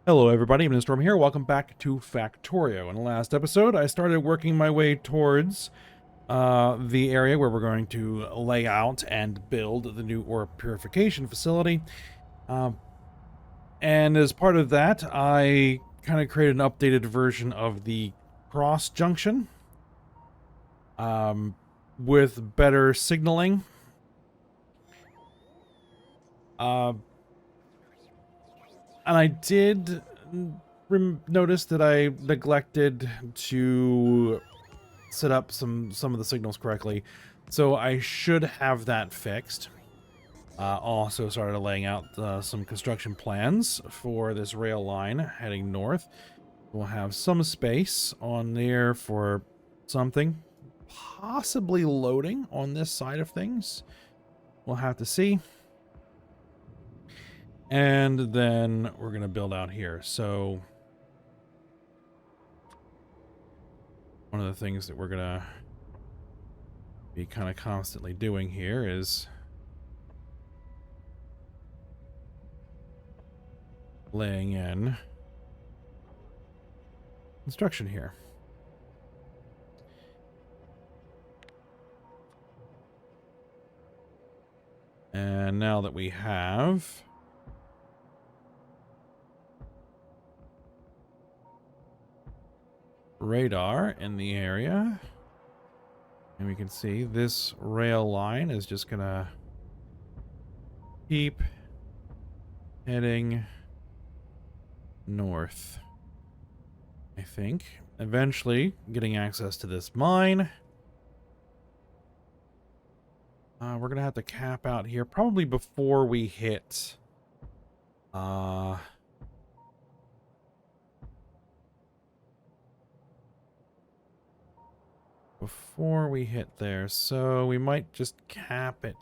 Hello everybody, Storm here. Welcome back to Factorio. In the last episode, I started working my way towards the area where we're going to lay out and build the new ore purification facility. And as part of that, I kind of created an updated version of the cross junction with better signaling. And I did notice that I neglected to set up some of the signals correctly, so I should have that fixed. Also started laying out some construction plans for this rail line heading north. We'll have some space on there for something, possibly loading on this side of things. We'll have to see. And then we're going to build out here. So one of the things that we're going to be kind of constantly doing here is laying in construction here. And now that we have radar in the area, and we can see this rail line is just gonna keep heading north, I think, eventually getting access to this mine. We're gonna have to cap out here probably before we hit there, so we might just cap it.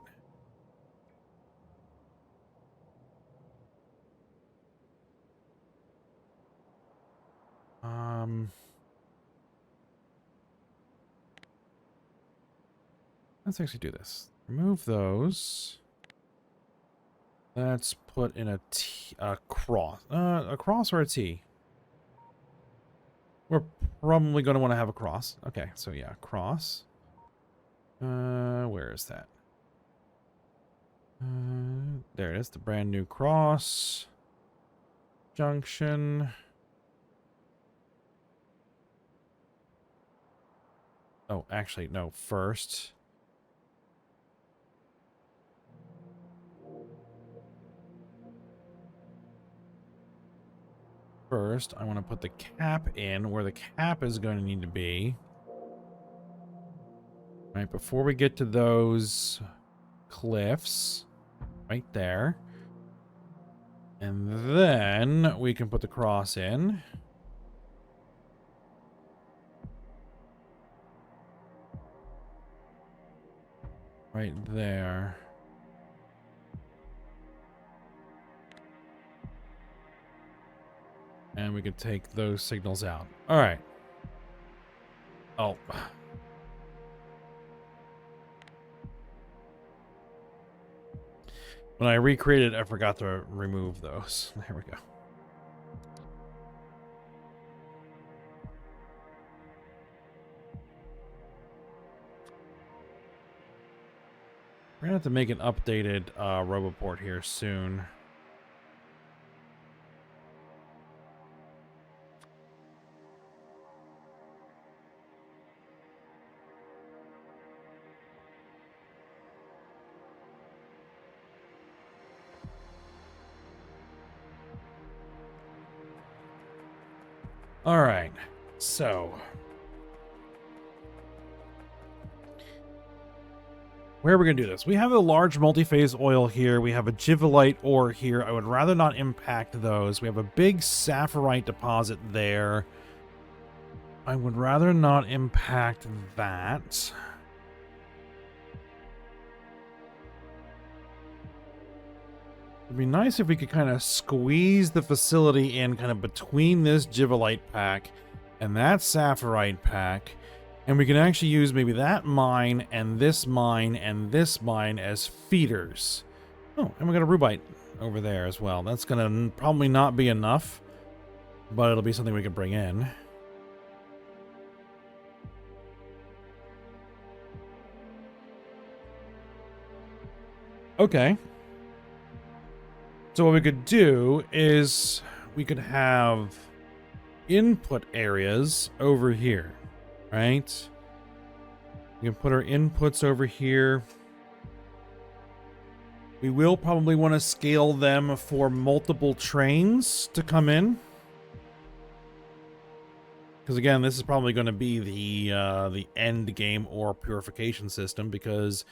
Let's actually do this. Remove those. Let's put in a cross or a T. We're probably going to want to have a cross. Okay, so yeah, cross. Where is that? There it is, the brand new cross junction. Oh, actually, no, first. First, I want to put the cap in where the cap is going to need to be. Right, before we get to those cliffs. Right there. And then we can put the cross in. Right there. And we could take those signals out. All right. Oh. When I recreated, I forgot to remove those. There we go. We're gonna have to make an updated Roboport here soon. All right, so where are we going to do this? We have a large multi-phase oil here. We have a givelite ore here. I would rather not impact those. We have a big sapphirite deposit there. I would rather not impact that. It'd be nice if we could kind of squeeze the facility in kind of between this givelite pack and that sapphirite pack. And we can actually use maybe that mine and this mine and this mine as feeders. Oh, and we got a rubite over there as well. That's going to probably not be enough but it'll be something we can bring in. Okay. So what we could do is we could have input areas over here, right? We can put our inputs over here. We will probably want to scale them for multiple trains to come in. Because again, this is probably going to be the end game ore purification system, because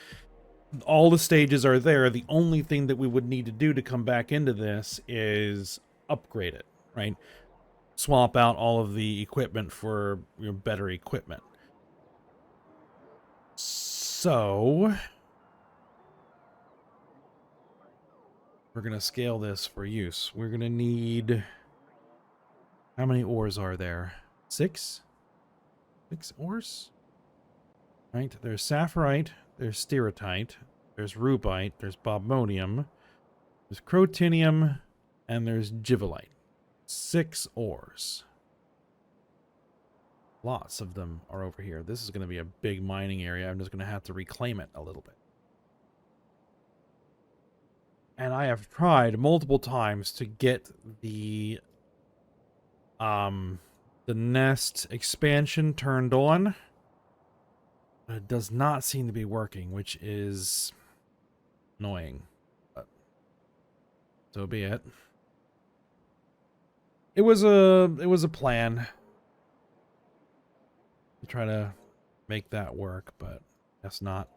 all the stages are there. The only thing that we would need to do to come back into this is upgrade it, right? Swap out all of the equipment for better equipment. So we're going to scale this for use. We're going to need... How many ores are there? 6? 6 ores? Right, there's sapphirite, there's steratite, there's rubite, there's bobmonium, there's crotinium, and there's givelite. 6 ores. Lots of them are over here. This is going to be a big mining area. I'm just going to have to reclaim it a little bit. And I have tried multiple times to get the nest expansion turned on. But it does not seem to be working, which is annoying. But so be it. It was a plan to try to make that work, but guess not.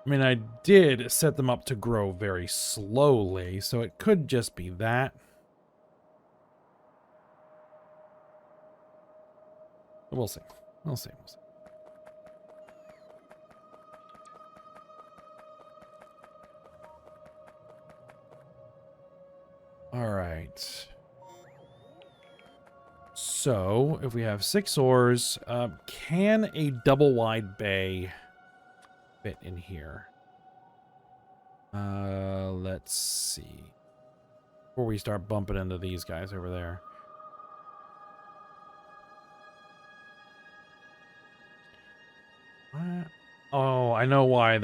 I mean, I did set them up to grow very slowly, so it could just be that. But we'll see. We'll see. We'll see. All right. So, if we have 6 ores, can a double wide bay fit in here? Let's see. Before we start bumping into these guys over there. Oh, I know why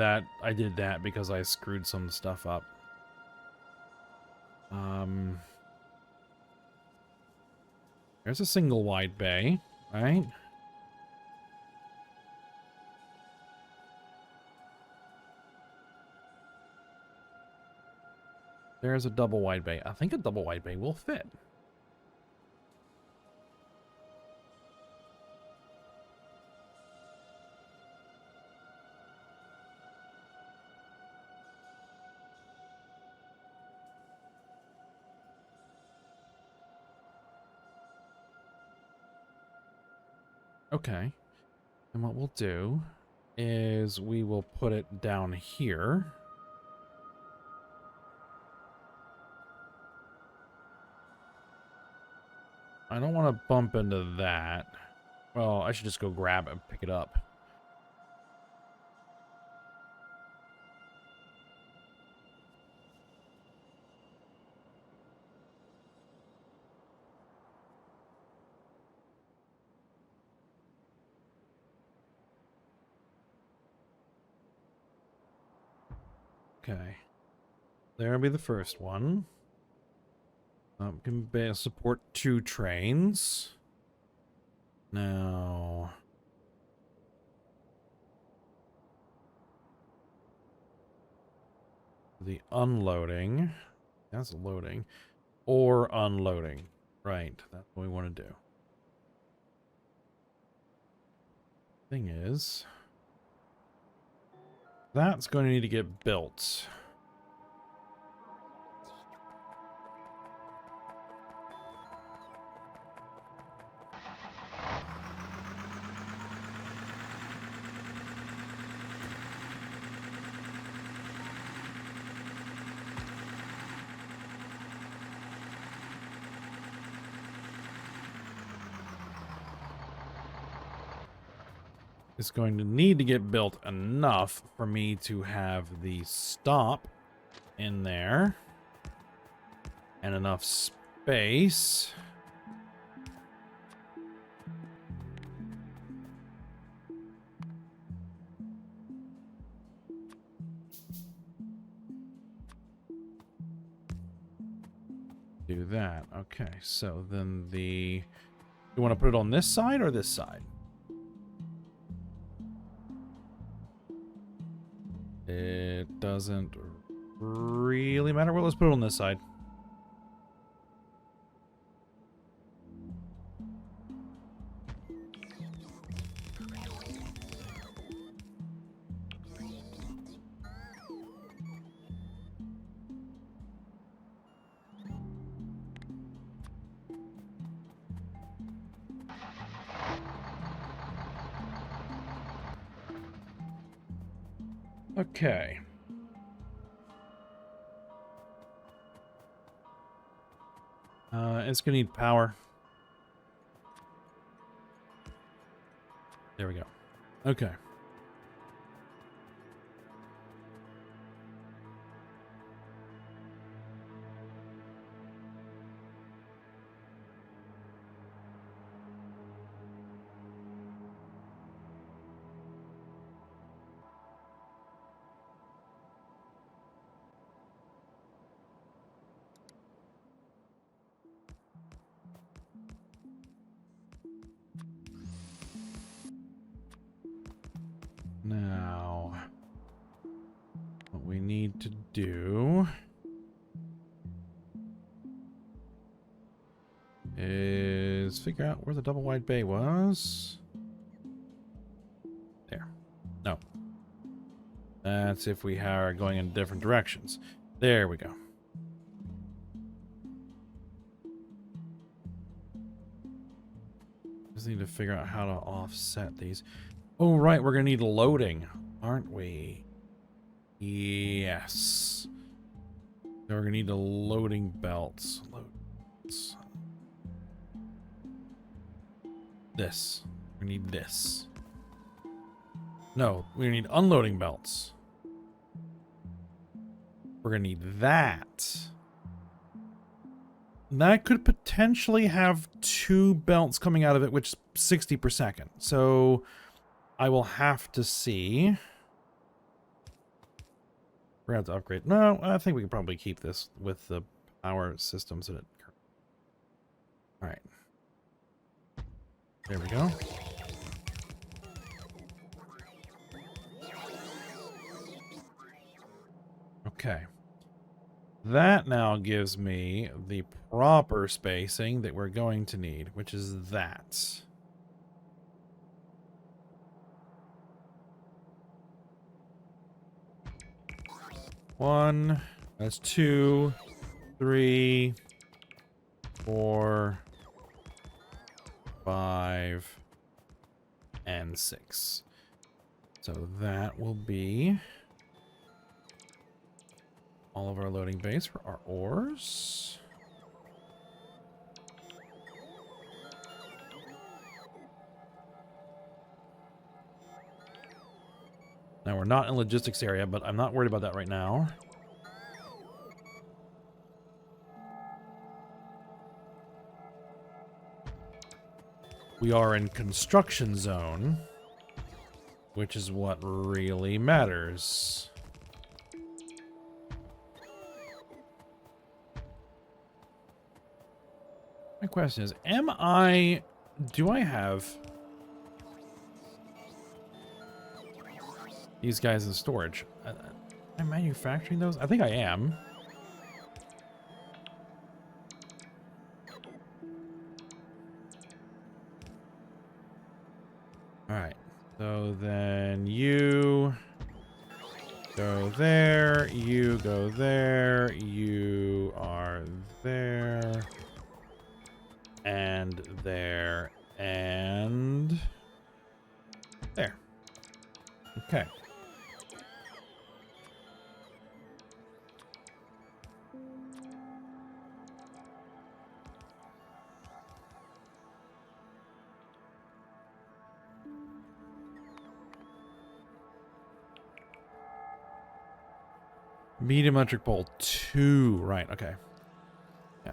I did that, because I screwed some stuff up. There's a single wide bay, right? There's a double wide bay. I think a double wide bay will fit. Okay. And what we'll do is we will put it down here. I don't want to bump into that. Well, I should just go grab it and pick it up. Okay. There'll be the first one. Can support 2 trains. Now... the unloading. That's loading. Or unloading. Right. That's what we want to do. Thing is... that's going to need to get built. is going to need to get built enough for me to have the stop in there and enough space. Do that. Okay, so then you want to put it on this side or this side? It doesn't really matter. Well, let's put it on this side. Okay. It's gonna need power. There we go. Okay. Now, what we need to do is figure out where the double wide bay was. There. No. That's if we are going in different directions. There we go. Just need to figure out how to offset these. Oh, right. We're going to need loading, aren't we? Yes. So we're going to need the loading belts. This. We need this. No, we need unloading belts. We're going to need that. That could potentially have 2 belts coming out of it, which is 60 per second. So I will have to see. We're going to have to upgrade. No, I think we can probably keep this with the power systems in it. All right. There we go. Okay. That now gives me the proper spacing that we're going to need, which is that. One, that's 2, 3, 4, 5, and 6. So that will be all of our loading bays for our ores. Now we're not in logistics area, but I'm not worried about that right now. We are in construction zone, which is what really matters. My question is, do I have these guys in storage? Am I manufacturing those? I think I am. All right. So then you go there, you go there, you are there, and there, and there. Okay. Medium electric pole 2. Right, okay. Yeah.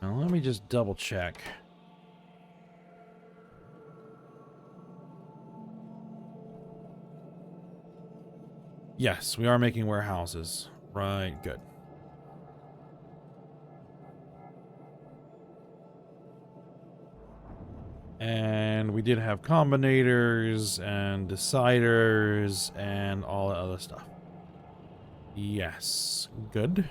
Now let me just double check. Yes, we are making warehouses. Right, good. And we did have combinators and deciders and all that other stuff. Yes, good.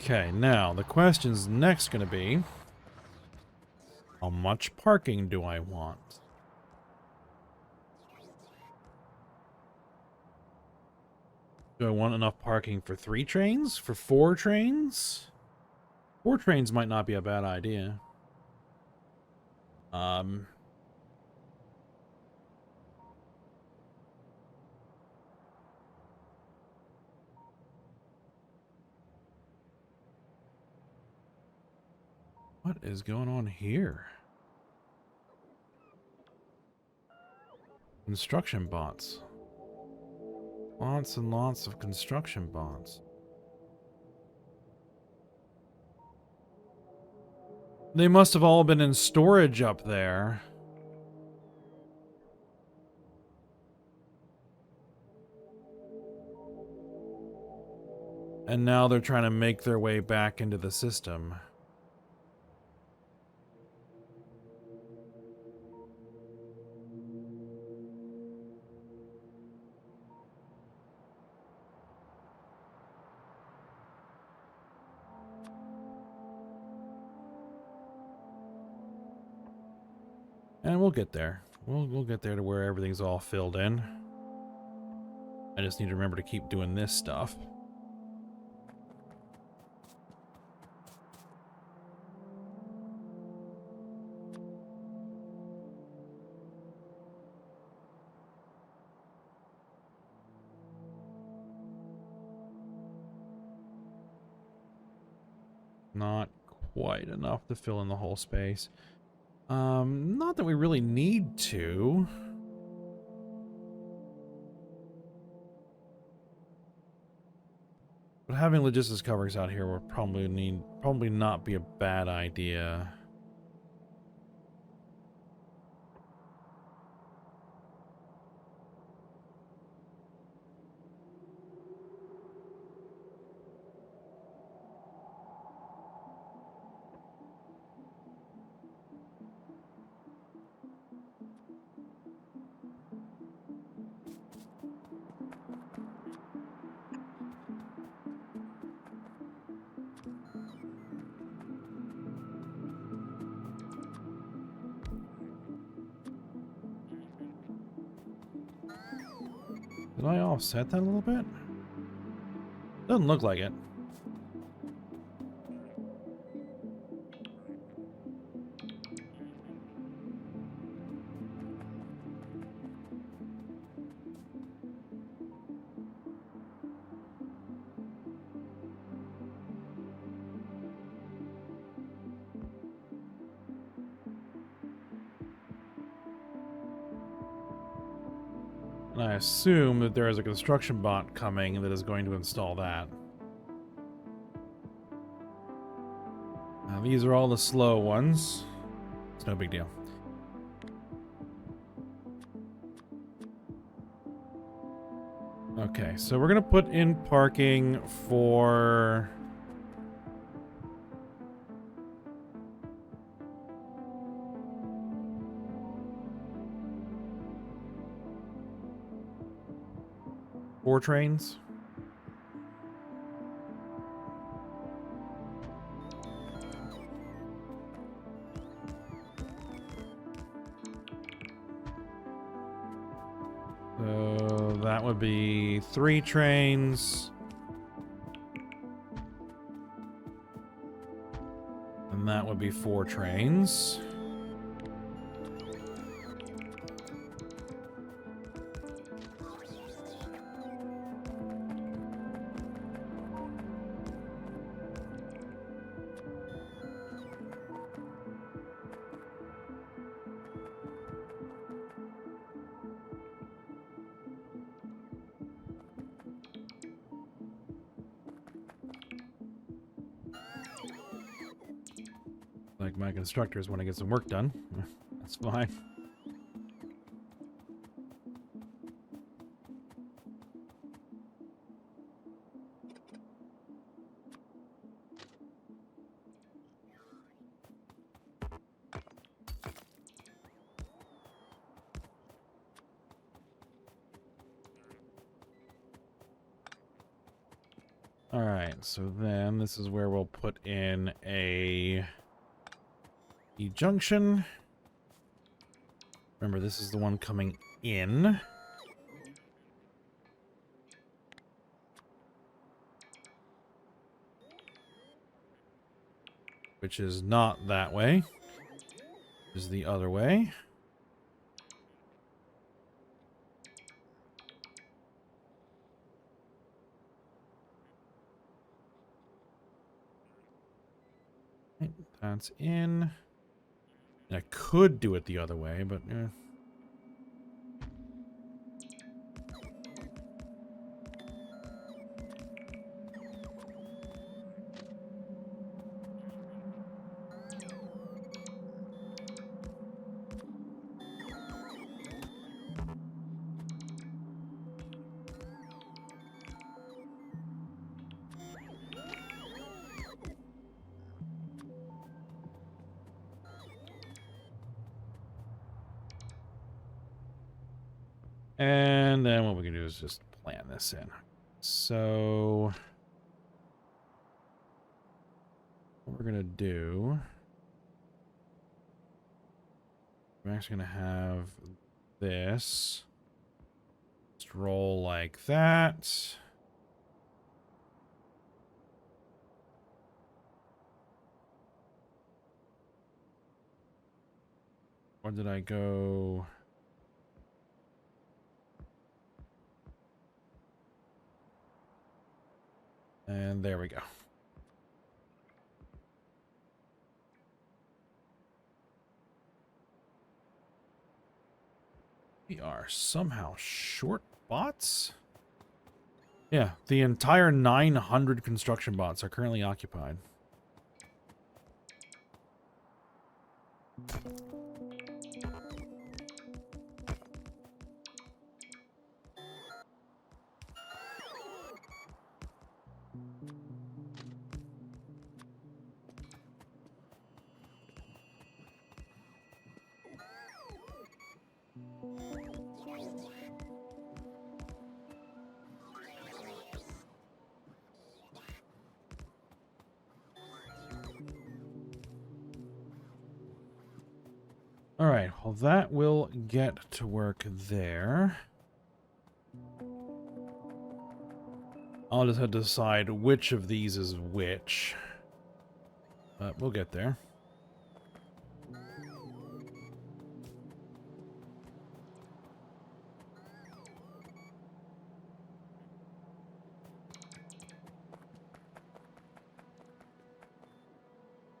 Okay, now the question's next going to be, how much parking do I want? Do I want enough parking for 3 trains? For 4 trains? 4 trains might not be a bad idea. What is going on here? Construction bots. Lots and lots of construction bots. They must have all been in storage up there. And now they're trying to make their way back into the system. And we'll get there. We'll get there to where everything's all filled in. I just need to remember to keep doing this stuff. Not quite enough to fill in the whole space. Not that we really need to. But having logistics coverage out here would probably not be a bad idea. Did I offset that a little bit? Doesn't look like it. And I assume that there is a construction bot coming that is going to install that. Now, these are all the slow ones. It's no big deal. Okay, so we're going to put in parking for... four trains. So that would be 3 trains. And that would be 4 trains. Like my constructors want to get some work done. That's fine. All right, so then this is where we'll put in a E-junction. Remember, this is the one coming in. Which is not that way. Is the other way. That's in. I could do it the other way, but and then what we can do is just plan this in. So what we're gonna do, we're actually gonna have this just roll like that. Or did I go? And there we go. We are somehow short bots? Yeah, the entire 900 construction bots are currently occupied. All right, well, that will get to work there. I'll just have to decide which of these is which. But we'll get there.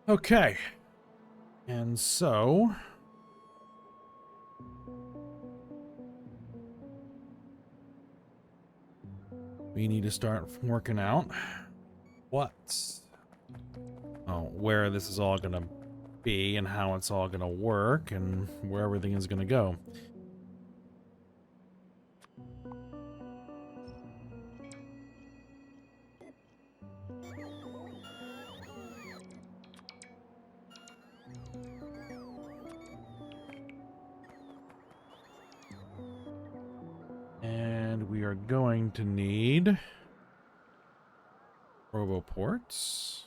Okay. And so... we need to start working out where this is all going to be and how it's all going to work and where everything is going to go. And we are going to need roboports.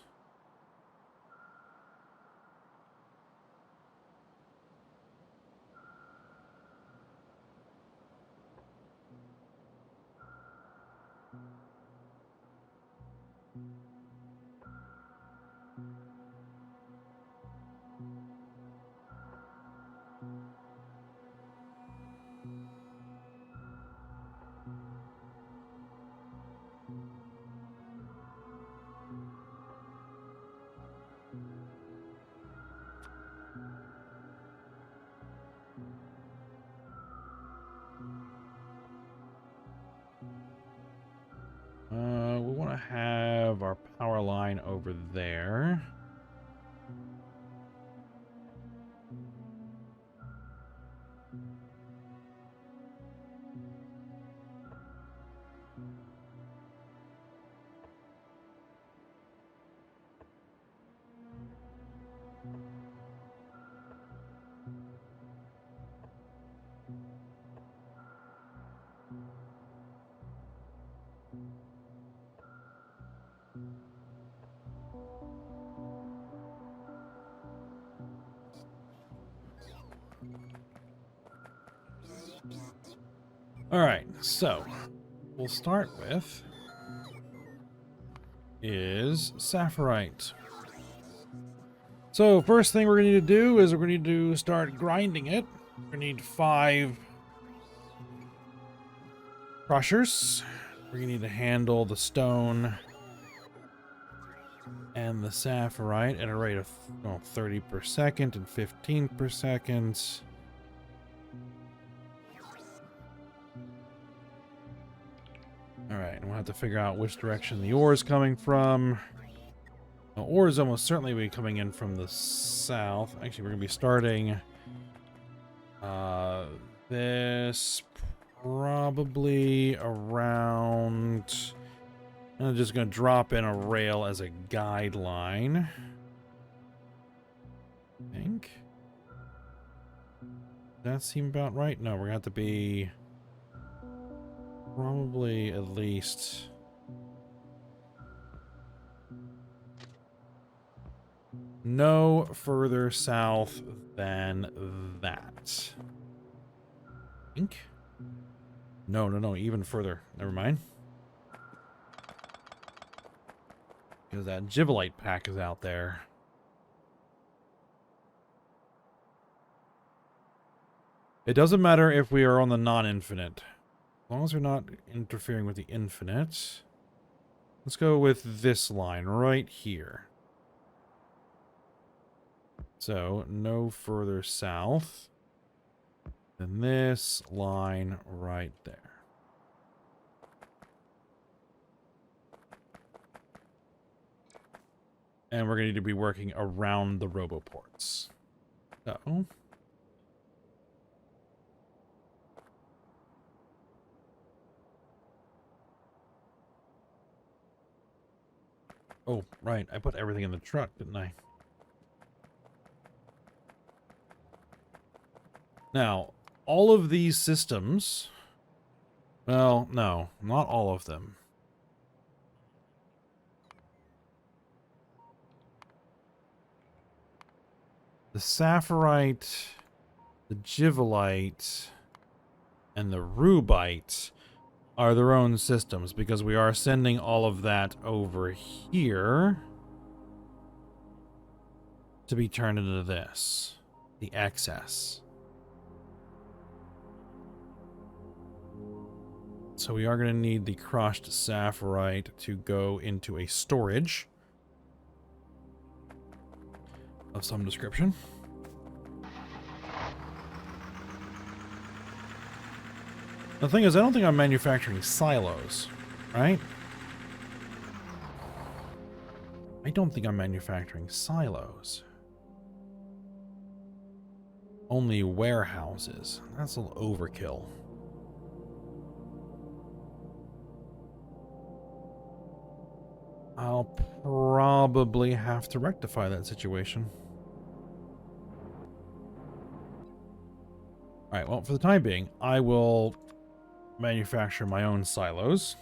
We want to have our power line over there. All right, so we'll start with is sapphirite. So first thing we're going to need to do is we're going to need to start grinding it. We're going to need 5 crushers. We're going to need to handle the stone and the sapphirite at a rate of 30 per second and 15 per second. Alright, and we'll have to figure out which direction the ore is coming from. The ore is almost certainly be coming in from the south. Actually, we're going to be starting this probably around... I'm just going to drop in a rail as a guideline. I think. Does that seem about right? No, we're going to have to be probably at least no further south than that. I think. No, even further. Never mind. Because that Givelite pack is out there. It doesn't matter if we are on the non-infinite. As long as we're not interfering with the infinite. Let's go with this line right here. So, no further south than this line right there. And we're going to need to be working around the roboports. So... oh, right. I put everything in the truck, didn't I? Now, all of these systems... well, no, not all of them. The sapphirite, the Givelite, and the Rubite are their own systems because we are sending all of that over here to be turned into this, the excess. So we are going to need the crushed sapphirite to go into a storage of some description. The thing is, I don't think I'm manufacturing silos. right? I don't think I'm manufacturing silos. Only warehouses. That's a little overkill. I'll probably have to rectify that situation. Alright, well, for the time being, I will manufacture my own silos.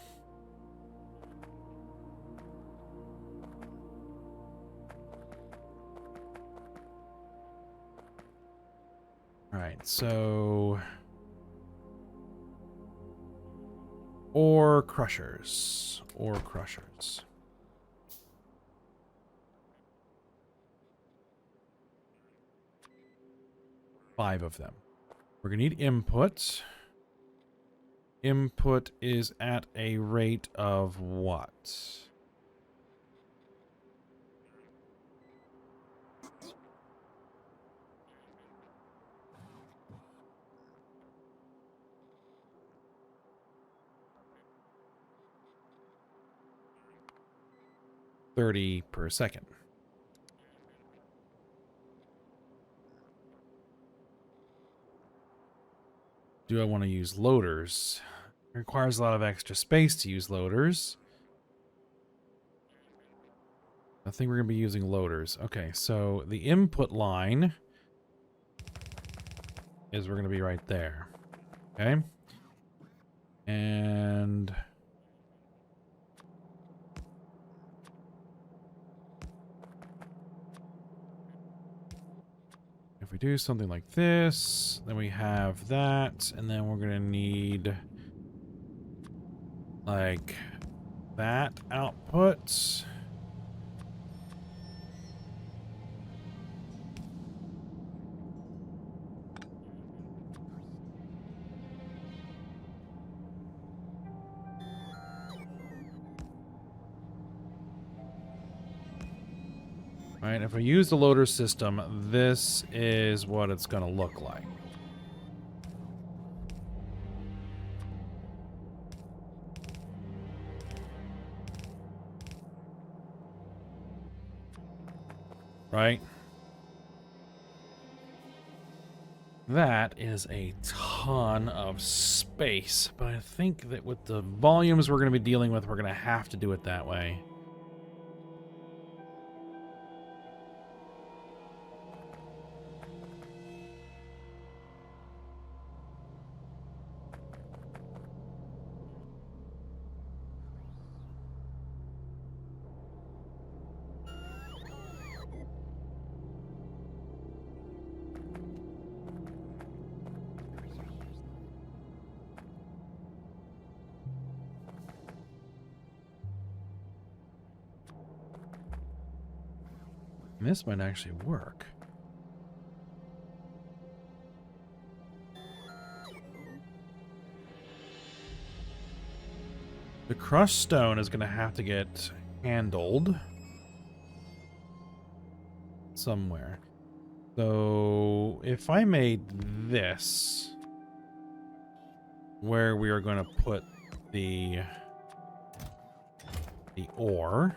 Alright, so... Ore crushers. Ore crushers. Five of them. We're going to need input. Input is at a rate of what? $30 per second. Do I want to use loaders? It requires a lot of extra space to use loaders. I think we're going to be using loaders. Okay, so the input line is we're going to be right there. Okay. And if we do something like this, then we have that, and then we're going to need like that output. Right, if I use the loader system, this is what it's going to look like. Right? That is a ton of space, but I think that with the volumes we're going to be dealing with, we're going to have to do it that way. And this might actually work. The crushed stone is going to have to get handled somewhere. So if I made this where we are going to put the ore,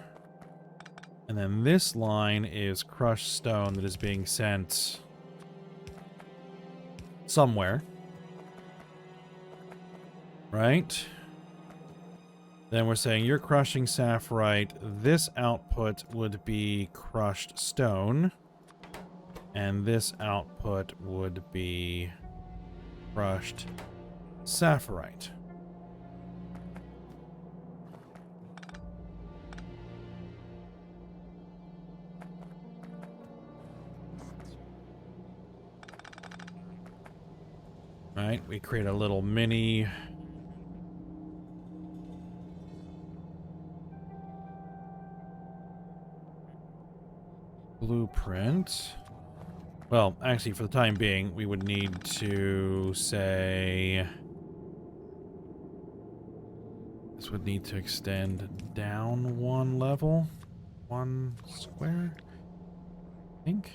and then this line is crushed stone that is being sent somewhere, right? Then we're saying you're crushing sapphirite. This output would be crushed stone. And this output would be crushed sapphirite. Right, we create a little mini blueprint. Well, actually, for the time being, we would need to say this would need to extend down one level, one square, I think.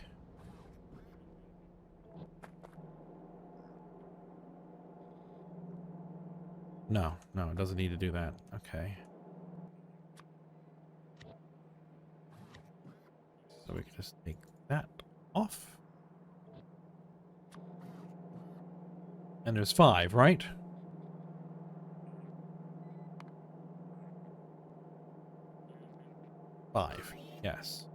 No, it doesn't need to do that. Okay. So we can just take that off. And there's 5, right? Five, yes.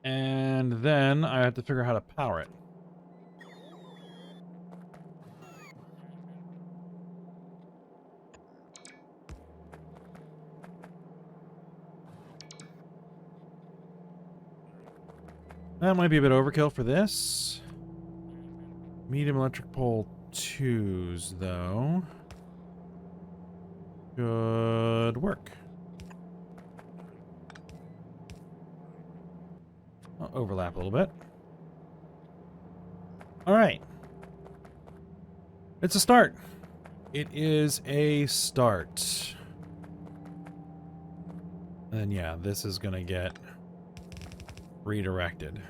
And then I have to figure out how to power it. That might be a bit overkill for this. Medium electric pole 2s, though. Good work. I'll overlap a little bit. All right. It's a start. It is a start. And yeah, this is going to get redirected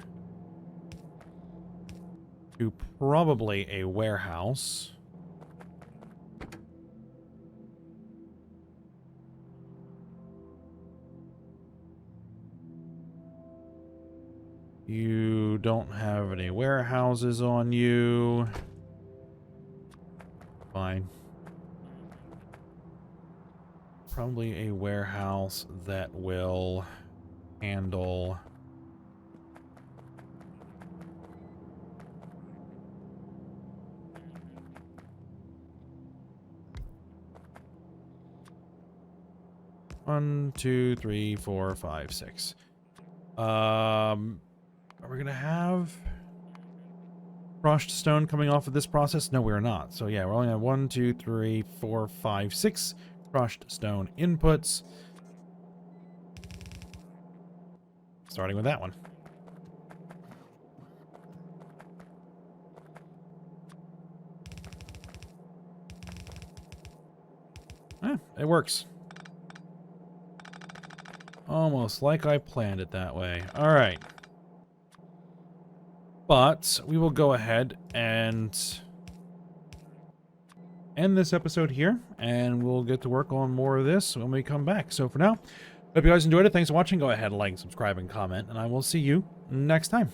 to probably a warehouse. You don't have any warehouses on you. Fine. Probably a warehouse that will handle one, two, three, four, five, six. Are we gonna have crushed stone coming off of this process? No, we're not. So yeah, we're only at 1, 2, 3, 4, 5, 6 crushed stone inputs. Starting with that one. It works. Almost like I planned it that way. All right. But we will go ahead and end this episode here, and we'll get to work on more of this when we come back. So for now, hope you guys enjoyed it. Thanks for watching. Go ahead and like, subscribe, and comment, and I will see you next time.